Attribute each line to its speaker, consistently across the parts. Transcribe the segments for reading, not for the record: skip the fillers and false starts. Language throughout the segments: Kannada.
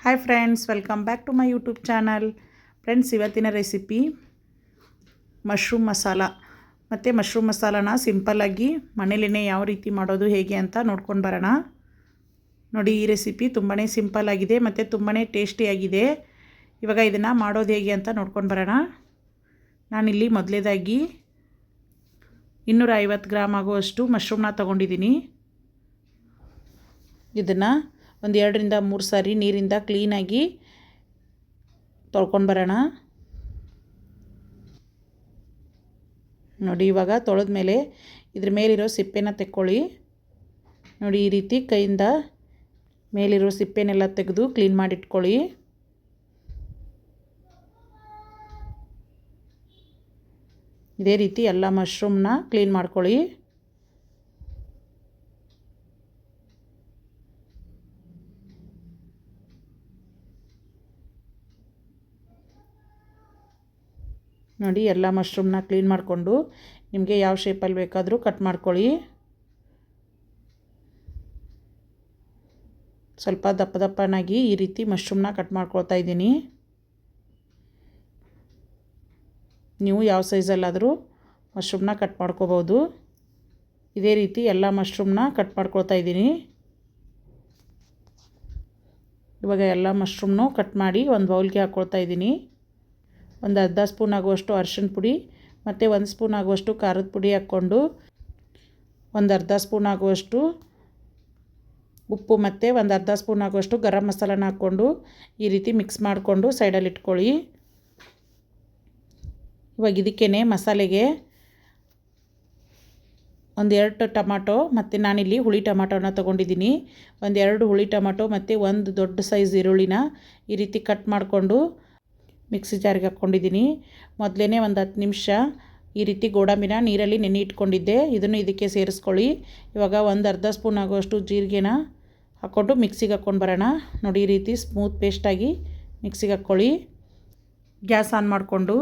Speaker 1: Hi friends, welcome back to my YouTube channel. Friends, ಇವತ್ತಿನ ರೆಸಿಪಿ ಮಶ್ರೂಮ್ ಮಸಾಲ. ಮತ್ತು ಮಶ್ರೂಮ್ ಮಸಾಲಾನ ಸಿಂಪಲ್ಲಾಗಿ ಮನೇಲಿನೇ ಯಾವ ರೀತಿ ಮಾಡೋದು ಹೇಗೆ ಅಂತ ನೋಡ್ಕೊಂಡು ಬರೋಣ. ನೋಡಿ, ಈ ರೆಸಿಪಿ ತುಂಬಾ ಸಿಂಪಲ್ಲಾಗಿದೆ ಮತ್ತು ತುಂಬಾ ಟೇಸ್ಟಿಯಾಗಿದೆ. ಇವಾಗ ಇದನ್ನು ಮಾಡೋದು ಹೇಗೆ ಅಂತ ನೋಡ್ಕೊಂಡು ಬರೋಣ. ನಾನಿಲ್ಲಿ ಮೊದಲೇದಾಗಿ 250 ಗ್ರಾಮ್ ಆಗುವಷ್ಟು ಮಶ್ರೂಮ್ನ ತೊಗೊಂಡಿದ್ದೀನಿ. ಇದನ್ನು ಒಂದು 2 ರಿಂದ 3 ಸಾರಿ ನೀರಿಂದ ಕ್ಲೀನಾಗಿ ತೊಳ್ಕೊಂಡು ಬರೋಣ. ನೋಡಿ, ಇವಾಗ ತೊಳೆದ ಮೇಲೆ ಇದ್ರ ಮೇಲಿರೋ ಸಿಪ್ಪೆನ ತೆಕ್ಕೊಳ್ಳಿ. ನೋಡಿ, ಈ ರೀತಿ ಕೈಯಿಂದ ಮೇಲಿರೋ ಸಿಪ್ಪೆನೆಲ್ಲ ತೆಗೆದು ಕ್ಲೀನ್ ಮಾಡಿಟ್ಕೊಳ್ಳಿ. ಇದೇ ರೀತಿ ಎಲ್ಲ ಮಶ್ರೂಮ್ನ ಕ್ಲೀನ್ ಮಾಡ್ಕೊಳ್ಳಿ. ನೋಡಿ, ಎಲ್ಲ ಮಶ್ರೂಮ್ನ ಕ್ಲೀನ್ ಮಾಡಿಕೊಂಡು ನಿಮಗೆ ಯಾವ ಶೇಪಲ್ಲಿ ಬೇಕಾದರೂ ಕಟ್ ಮಾಡ್ಕೊಳ್ಳಿ. ಸ್ವಲ್ಪ ದಪ್ಪ ದಪ್ಪನಾಗಿ ಈ ರೀತಿ ಮಶ್ರೂಮ್ನ ಕಟ್ ಮಾಡ್ಕೊಳ್ತಾ ಇದ್ದೀನಿ. ನೀವು ಯಾವ ಸೈಜಲ್ಲಾದರೂ ಮಶ್ರೂಮ್ನ ಕಟ್ ಮಾಡ್ಕೋಬೋದು. ಇದೇ ರೀತಿ ಎಲ್ಲ ಮಶ್ರೂಮ್ನ ಕಟ್ ಮಾಡ್ಕೊಳ್ತಾ ಇದ್ದೀನಿ. ಇವಾಗ ಎಲ್ಲ ಮಶ್ರೂಮ್ನು ಕಟ್ ಮಾಡಿ ಒಂದು ಬೌಲ್ಗೆ ಹಾಕ್ಕೊಳ್ತಾ ಇದ್ದೀನಿ. ಒಂದು ಅರ್ಧ ಸ್ಪೂನ್ ಆಗುವಷ್ಟು ಅರಿಶಿನ ಪುಡಿ ಮತ್ತು 1 ಸ್ಪೂನ್ ಆಗುವಷ್ಟು ಖಾರದ ಪುಡಿ ಹಾಕ್ಕೊಂಡು, ಒಂದು ಅರ್ಧ ಸ್ಪೂನ್ ಆಗುವಷ್ಟು ಉಪ್ಪು ಮತ್ತು ಒಂದು ಅರ್ಧ ಸ್ಪೂನ್ ಆಗುವಷ್ಟು ಗರಂ ಮಸಾಲಾನ ಹಾಕ್ಕೊಂಡು ಈ ರೀತಿ ಮಿಕ್ಸ್ ಮಾಡಿಕೊಂಡು ಸೈಡಲ್ಲಿ ಇಟ್ಕೊಳ್ಳಿ. ಇವಾಗ ಇದಕ್ಕೇ ಮಸಾಲೆಗೆ ಒಂದು 2 ಟೊಮಾಟೊ ಮತ್ತು ನಾನಿಲ್ಲಿ ಹುಳಿ ಟೊಮಾಟೋನ ತೊಗೊಂಡಿದ್ದೀನಿ. ಒಂದು 2 ಹುಳಿ ಟೊಮಾಟೊ ಮತ್ತು ಒಂದು ದೊಡ್ಡ ಸೈಜ್ ಈರುಳ್ಳಿನ ಈ ರೀತಿ ಕಟ್ ಮಾಡಿಕೊಂಡು ಮಿಕ್ಸಿ ಜಾರಿಗೆ ಹಾಕ್ಕೊಂಡಿದ್ದೀನಿ. ಮೊದಲೇ ಒಂದು 10 ನಿಮಿಷ ಈ ರೀತಿ ಗೋಡಂಬಿನ ನೀರಲ್ಲಿ ನೆನೆ ಇಟ್ಕೊಂಡಿದ್ದೆ. ಇದನ್ನು ಇದಕ್ಕೆ ಸೇರಿಸ್ಕೊಳ್ಳಿ. ಇವಾಗ ಒಂದು ಅರ್ಧ ಸ್ಪೂನ್ ಆಗುವಷ್ಟು ಜೀರಿಗೆನ ಹಾಕ್ಕೊಂಡು ಮಿಕ್ಸಿಗೆ ಹಾಕ್ಕೊಂಡು ಬರೋಣ. ನೋಡಿ, ಈ ರೀತಿ ಸ್ಮೂತ್ ಪೇಸ್ಟಾಗಿ ಮಿಕ್ಸಿಗೆ ಹಾಕ್ಕೊಳ್ಳಿ. ಗ್ಯಾಸ್ ಆನ್ ಮಾಡಿಕೊಂಡು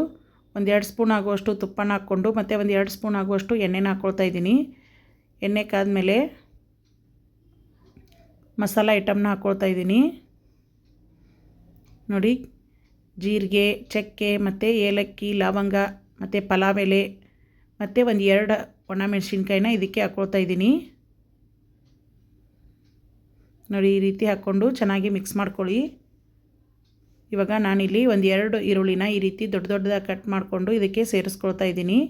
Speaker 1: ಒಂದು 2 ಸ್ಪೂನ್ ಆಗುವಷ್ಟು ತುಪ್ಪನ ಹಾಕ್ಕೊಂಡು ಮತ್ತು ಒಂದು 2 ಸ್ಪೂನ್ ಆಗುವಷ್ಟು ಎಣ್ಣೆನ ಹಾಕ್ಕೊಳ್ತಾ ಇದ್ದೀನಿ. ಎಣ್ಣೆ ಕಾದ್ಮೇಲೆ ಮಸಾಲ ಐಟಮ್ನ ಹಾಕ್ಕೊಳ್ತಾ ಇದ್ದೀನಿ. ನೋಡಿ, ಜೀರಿಗೆ, ಚಕ್ಕೆ ಮತ್ತು ಏಲಕ್ಕಿ, ಲವಂಗ ಮತ್ತು ಪಲಾವ್ ಎಲೆ ಮತ್ತು ಒಂದು 2 ಒಣಮೆಣಸಿನ್ಕಾಯಿನ ಇದಕ್ಕೆ ಹಾಕ್ಕೊಳ್ತಾ ಇದ್ದೀನಿ. ನೋಡಿ, ಈ ರೀತಿ ಹಾಕ್ಕೊಂಡು ಚೆನ್ನಾಗಿ ಮಿಕ್ಸ್ ಮಾಡ್ಕೊಳ್ಳಿ. ಇವಾಗ ನಾನಿಲ್ಲಿ ಒಂದು 2 ಈರುಳ್ಳಿನ ಈ ರೀತಿ ದೊಡ್ಡ ದೊಡ್ಡದಾಗಿ ಕಟ್ ಮಾಡಿಕೊಂಡು ಇದಕ್ಕೆ ಸೇರಿಸ್ಕೊಳ್ತಾ ಇದ್ದೀನಿ.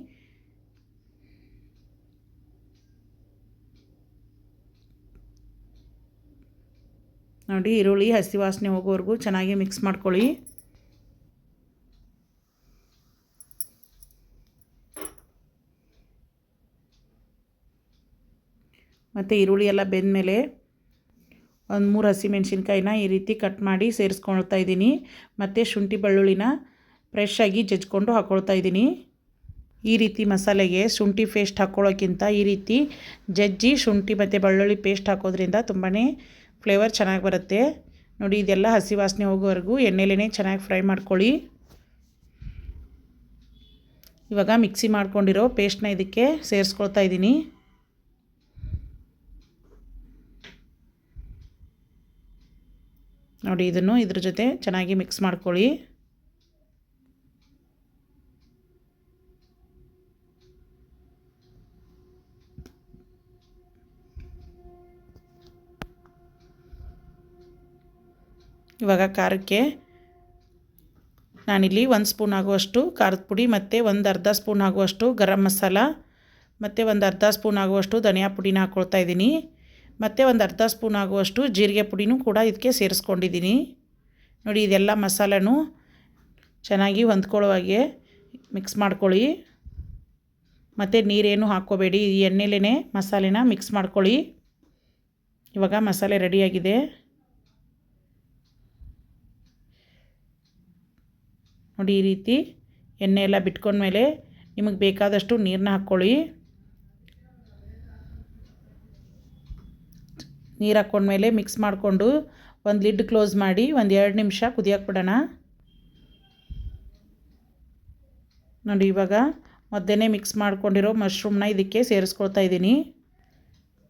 Speaker 1: ನೋಡಿ, ಈರುಳ್ಳಿ ಹಸಿ ವಾಸನೆ ಹೋಗೋವರೆಗೂ ಚೆನ್ನಾಗಿ ಮಿಕ್ಸ್ ಮಾಡ್ಕೊಳ್ಳಿ. ಮತ್ತು ಈರುಳ್ಳಿ ಎಲ್ಲ ಬೆಂದಮೇಲೆ ಒಂದು 3 ಹಸಿಮೆಣ್ಸಿನ್ಕಾಯಿನ ಈ ರೀತಿ ಕಟ್ ಮಾಡಿ ಸೇರಿಸ್ಕೊಳ್ತಾ ಇದ್ದೀನಿ. ಮತ್ತು ಶುಂಠಿ ಬೆಳ್ಳುಳ್ಳಿನ ಫ್ರೆಶ್ಶಾಗಿ ಜಜ್ಕೊಂಡು ಹಾಕ್ಕೊಳ್ತಾ ಇದ್ದೀನಿ. ಈ ರೀತಿ ಮಸಾಲೆಗೆ ಶುಂಠಿ ಪೇಸ್ಟ್ ಹಾಕ್ಕೊಳ್ಳೋಕ್ಕಿಂತ ಈ ರೀತಿ ಜಜ್ಜಿ ಶುಂಠಿ ಮತ್ತು ಬೆಳ್ಳುಳ್ಳಿ ಪೇಸ್ಟ್ ಹಾಕೋದ್ರಿಂದ ತುಂಬಾ ಫ್ಲೇವರ್ ಚೆನ್ನಾಗಿ ಬರುತ್ತೆ. ನೋಡಿ, ಇದೆಲ್ಲ ಹಸಿ ವಾಸನೆ ಹೋಗೋವರೆಗೂ ಎಣ್ಣೆಲೇ ಚೆನ್ನಾಗಿ ಫ್ರೈ ಮಾಡ್ಕೊಳ್ಳಿ. ಇವಾಗ ಮಿಕ್ಸಿ ಮಾಡ್ಕೊಂಡಿರೋ ಪೇಸ್ಟ್ನ ಇದಕ್ಕೆ ಸೇರಿಸ್ಕೊಳ್ತಾ ಇದ್ದೀನಿ. ನೋಡಿ, ಇದನ್ನು ಇದ್ರ ಜೊತೆ ಚೆನ್ನಾಗಿ ಮಿಕ್ಸ್ ಮಾಡ್ಕೊಳ್ಳಿ. ಇವಾಗ ಖಾರಕ್ಕೆ ನಾನಿಲ್ಲಿ 1 ಸ್ಪೂನ್ ಆಗುವಷ್ಟು ಖಾರದ ಪುಡಿ ಮತ್ತು ಒಂದು ಅರ್ಧ ಸ್ಪೂನ್ ಆಗುವಷ್ಟು ಗರಂ ಮಸಾಲ ಮತ್ತು ಒಂದು ಅರ್ಧ ಸ್ಪೂನ್ ಆಗುವಷ್ಟು ಧನಿಯಾ ಪುಡಿನ ಹಾಕ್ಕೊಳ್ತಾ ಇದ್ದೀನಿ. ಮತ್ತು ಒಂದು ಅರ್ಧ ಸ್ಪೂನ್ ಆಗುವಷ್ಟು ಜೀರಿಗೆ ಪುಡಿನೂ ಕೂಡ ಇದಕ್ಕೆ ಸೇರಿಸ್ಕೊಂಡಿದ್ದೀನಿ. ನೋಡಿ, ಇದೆಲ್ಲ ಮಸಾಲೆನೂ ಚೆನ್ನಾಗಿ ಹೊಂದ್ಕೊಳ್ಳೋ ಹಾಗೆ ಮಿಕ್ಸ್ ಮಾಡ್ಕೊಳ್ಳಿ. ಮತ್ತು ನೀರೇನು ಹಾಕ್ಕೋಬೇಡಿ, ಈ ಎಣ್ಣೆಲೇ ಮಸಾಲೆನ ಮಿಕ್ಸ್ ಮಾಡ್ಕೊಳ್ಳಿ. ಇವಾಗ ಮಸಾಲೆ ರೆಡಿಯಾಗಿದೆ. ನೋಡಿ, ಈ ರೀತಿ ಎಣ್ಣೆ ಎಲ್ಲ ಬಿಟ್ಕೊಂಡ್ಮೇಲೆ ನಿಮಗೆ ಬೇಕಾದಷ್ಟು ನೀರನ್ನ ಹಾಕ್ಕೊಳ್ಳಿ. ನೀರು ಹಾಕ್ಕೊಂಡ್ಮೇಲೆ ಮಿಕ್ಸ್ ಮಾಡಿಕೊಂಡು ಒಂದು ಲಿಡ್ ಕ್ಲೋಸ್ ಮಾಡಿ ಒಂದು 2 ನಿಮಿಷ ಕುದಿಯೋಕೆ ಬಿಡೋಣ. ನೋಡಿ, ಇವಾಗ ಮೊದಲೇ ಮಿಕ್ಸ್ ಮಾಡ್ಕೊಂಡಿರೋ ಮಶ್ರೂಮ್ನ ಇದಕ್ಕೆ ಸೇರಿಸ್ಕೊಳ್ತಾ ಇದ್ದೀನಿ.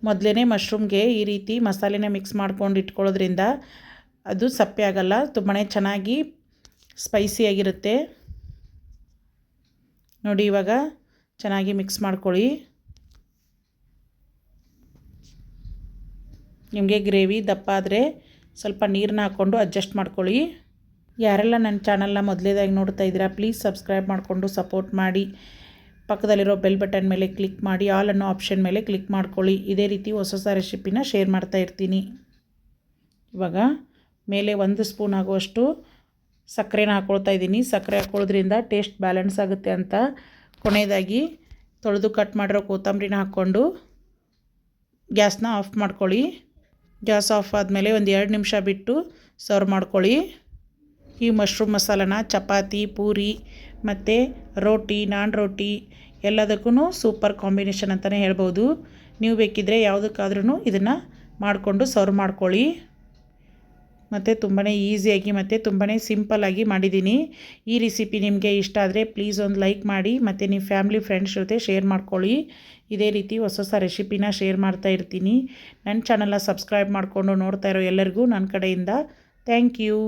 Speaker 1: ಮೊದಲೇ ಮಶ್ರೂಮ್ಗೆ ಈ ರೀತಿ ಮಸಾಲೆನ ಮಿಕ್ಸ್ ಮಾಡ್ಕೊಂಡು ಇಟ್ಕೊಳ್ಳೋದ್ರಿಂದ ಅದು ಸಪ್ಪೆ ಆಗಲ್ಲ, ತುಂಬಾ ಚೆನ್ನಾಗಿ ಸ್ಪೈಸಿಯಾಗಿರುತ್ತೆ. ನೋಡಿ ಇವಾಗ ಚೆನ್ನಾಗಿ ಮಿಕ್ಸ್ ಮಾಡ್ಕೊಳ್ಳಿ. ನಿಮಗೆ ಗ್ರೇವಿ ದಪ್ಪ ಆದರೆ ಸ್ವಲ್ಪ ನೀರನ್ನ ಹಾಕ್ಕೊಂಡು ಅಡ್ಜಸ್ಟ್ ಮಾಡ್ಕೊಳ್ಳಿ. ಯಾರೆಲ್ಲ ನನ್ನ ಚಾನಲ್ನ ಮೊದಲೇದಾಗಿ ನೋಡ್ತಾ ಇದ್ದೀರಾ ಪ್ಲೀಸ್ ಸಬ್ಸ್ಕ್ರೈಬ್ ಮಾಡಿಕೊಂಡು ಸಪೋರ್ಟ್ ಮಾಡಿ. ಪಕ್ಕದಲ್ಲಿರೋ ಬೆಲ್ ಬಟನ್ ಮೇಲೆ ಕ್ಲಿಕ್ ಮಾಡಿ, ಆಲ್ ಅನ್ನೋ ಆಪ್ಷನ್ ಮೇಲೆ ಕ್ಲಿಕ್ ಮಾಡ್ಕೊಳ್ಳಿ. ಇದೇ ರೀತಿ ಹೊಸ ಹೊಸ ರೆಸಿಪಿನ ಶೇರ್ ಮಾಡ್ತಾ ಇರ್ತೀನಿ. ಇವಾಗ ಮೇಲೆ 1 ಸ್ಪೂನ್ ಆಗುವಷ್ಟು ಸಕ್ಕರೆನ ಹಾಕ್ಕೊಳ್ತಾ ಇದ್ದೀನಿ. ಸಕ್ಕರೆ ಹಾಕ್ಕೊಳ್ಳೋದ್ರಿಂದ ಟೇಸ್ಟ್ ಬ್ಯಾಲೆನ್ಸ್ ಆಗುತ್ತೆ ಅಂತ. ಕೊನೆಯದಾಗಿ ತೊಳೆದು ಕಟ್ ಮಾಡಿರೋ ಕೊತ್ತಂಬರಿನ ಹಾಕ್ಕೊಂಡು ಗ್ಯಾಸ್ನ ಆಫ್ ಮಾಡ್ಕೊಳ್ಳಿ. ಗ್ಯಾಸ್ ಆಫ್ ಆದಮೇಲೆ ಒಂದು 2 ನಿಮಿಷ ಬಿಟ್ಟು ಸರ್ವ್ ಮಾಡ್ಕೊಳ್ಳಿ. ಈ ಮಶ್ರೂಮ್ ಮಸಾಲನ ಚಪಾತಿ, ಪೂರಿ ಮತ್ತು ರೋಟಿ, ನಾನ್ ರೋಟಿ ಎಲ್ಲದಕ್ಕೂ ಸೂಪರ್ ಕಾಂಬಿನೇಷನ್ ಅಂತಲೇ ಹೇಳ್ಬೋದು. ನೀವು ಬೇಕಿದ್ದರೆ ಯಾವುದಕ್ಕಾದ್ರೂ ಇದನ್ನು ಮಾಡಿಕೊಂಡು ಸರ್ವ್ ಮಾಡ್ಕೊಳ್ಳಿ. ಮತ್ತು ತುಂಬಾ ಈಸಿಯಾಗಿ ಮತ್ತು ತುಂಬಾ ಸಿಂಪಲ್ಲಾಗಿ ಮಾಡಿದ್ದೀನಿ. ಈ ರೆಸಿಪಿ ನಿಮಗೆ ಇಷ್ಟ ಆದರೆ ಪ್ಲೀಸ್ ಒಂದು ಲೈಕ್ ಮಾಡಿ ಮತ್ತು ನಿಮ್ಮ ಫ್ಯಾಮಿಲಿ ಫ್ರೆಂಡ್ಸ್ ಜೊತೆ ಶೇರ್ ಮಾಡ್ಕೊಳ್ಳಿ. ಇದೇ ರೀತಿ ಹೊಸ ಹೊಸ ರೆಸಿಪಿನ ಶೇರ್ ಮಾಡ್ತಾ ಇರ್ತೀನಿ. ನನ್ನ ಚಾನಲ್ನ ಸಬ್ಸ್ಕ್ರೈಬ್ ಮಾಡಿಕೊಂಡು ನೋಡ್ತಾ ಇರೋ ಎಲ್ಲರಿಗೂ ನನ್ನ ಕಡೆಯಿಂದ ಥ್ಯಾಂಕ್ ಯು.